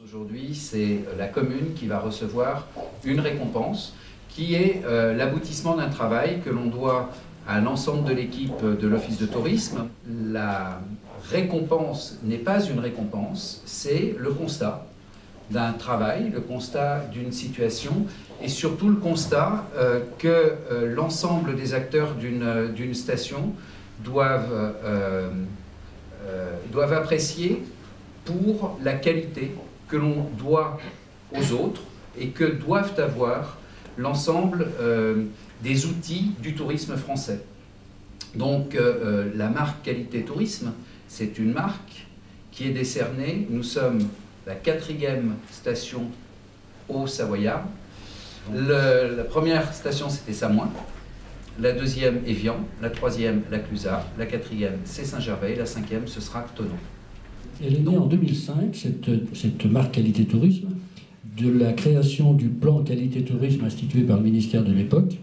Aujourd'hui, c'est la commune qui va recevoir une récompense qui est l'aboutissement d'un travail que l'on doit à l'ensemble de l'équipe de l'Office de tourisme. La récompense n'est pas une récompense, c'est le constat d'un travail, le constat d'une situation et surtout le constat que l'ensemble des acteurs d'une station doivent apprécier pour la qualité que l'on doit aux autres et que doivent avoir l'ensemble des outils du tourisme français. Donc la marque Qualité Tourisme, c'est une marque qui est décernée. Nous sommes la 4e station au Savoyard. La première station, c'était Samoin. La 2e, Évian. La 3e, la Clusaz. La 4e, c'est Saint-Gervais. La 5e, ce sera Thonon. Elle est née en 2005, cette marque Qualité Tourisme, de la création du plan Qualité Tourisme institué par le ministère de l'époque.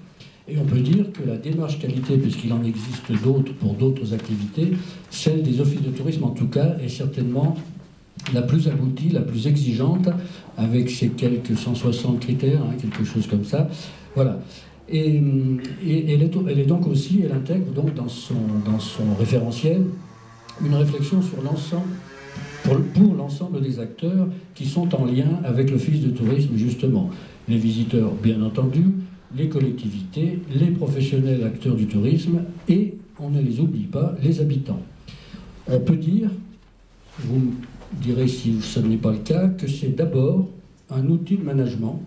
Et on peut dire que la démarche qualité, puisqu'il en existe d'autres pour d'autres activités, celle des offices de tourisme en tout cas, est certainement la plus aboutie, la plus exigeante, avec ses quelques 160 critères, quelque chose comme ça. Voilà. Et elle est donc aussi, elle intègre donc dans son référentiel une réflexion sur l'ensemble, pour l'ensemble des acteurs qui sont en lien avec l'office de tourisme, justement. Les visiteurs, bien entendu, les collectivités, les professionnels acteurs du tourisme et, on ne les oublie pas, les habitants. On peut dire, vous me direz si ce n'est pas le cas, que c'est d'abord un outil de management,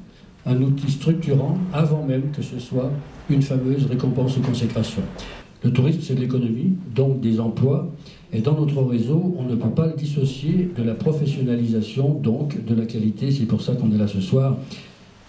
un outil structurant, avant même que ce soit une fameuse récompense ou consécration. Le tourisme, c'est de l'économie, donc des emplois, et dans notre réseau, on ne peut pas le dissocier de la professionnalisation, donc de la qualité. C'est pour ça qu'on est là ce soir.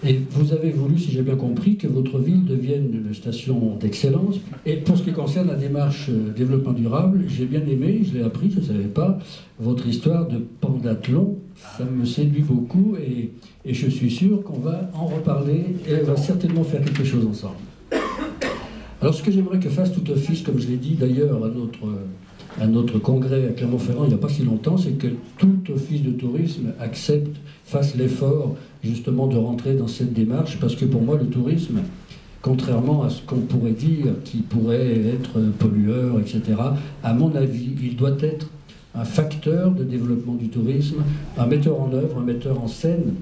Et vous avez voulu, si j'ai bien compris, que votre ville devienne une station d'excellence. Et pour ce qui concerne la démarche développement durable, j'ai bien aimé, je l'ai appris, je ne savais pas, votre histoire de pendathlon. Ça me séduit beaucoup et je suis sûr qu'on va en reparler et on va certainement faire quelque chose ensemble. Alors ce que j'aimerais que fasse tout office, comme je l'ai dit d'ailleurs à notre congrès à Clermont-Ferrand il n'y a pas si longtemps, c'est que tout office de tourisme fasse l'effort justement de rentrer dans cette démarche, parce que pour moi le tourisme, contrairement à ce qu'on pourrait dire, qui pourrait être pollueur, etc., à mon avis, il doit être un facteur de développement du tourisme, un metteur en œuvre, un metteur en scène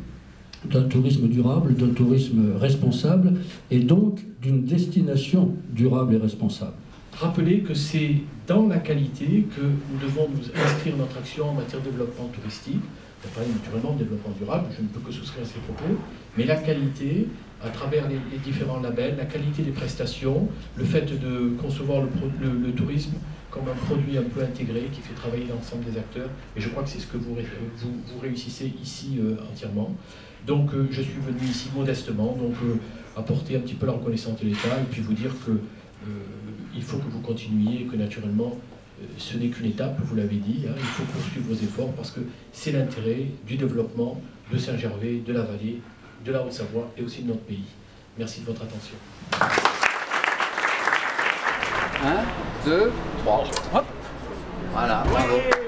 d'un tourisme durable, d'un tourisme responsable, et donc d'une destination durable et responsable. Rappelez que c'est dans la qualité que nous devons nous inscrire notre action en matière de développement touristique. On parle naturellement de développement durable, je ne peux que souscrire à ces propos, mais la qualité, à travers les différents labels, la qualité des prestations, le fait de concevoir le tourisme comme un produit un peu intégré qui fait travailler l'ensemble des acteurs, et je crois que c'est ce que vous réussissez ici entièrement. Donc je suis venu ici modestement, donc apporter un petit peu la reconnaissance de l'État, et puis vous dire que il faut que vous continuiez, et que naturellement ce n'est qu'une étape, vous l'avez dit, il faut poursuivre vos efforts parce que c'est l'intérêt du développement de Saint-Gervais, de la vallée, de la Haute-Savoie et aussi de notre pays. Merci de votre attention. 1, 2, 3. Hop. Voilà, bravo.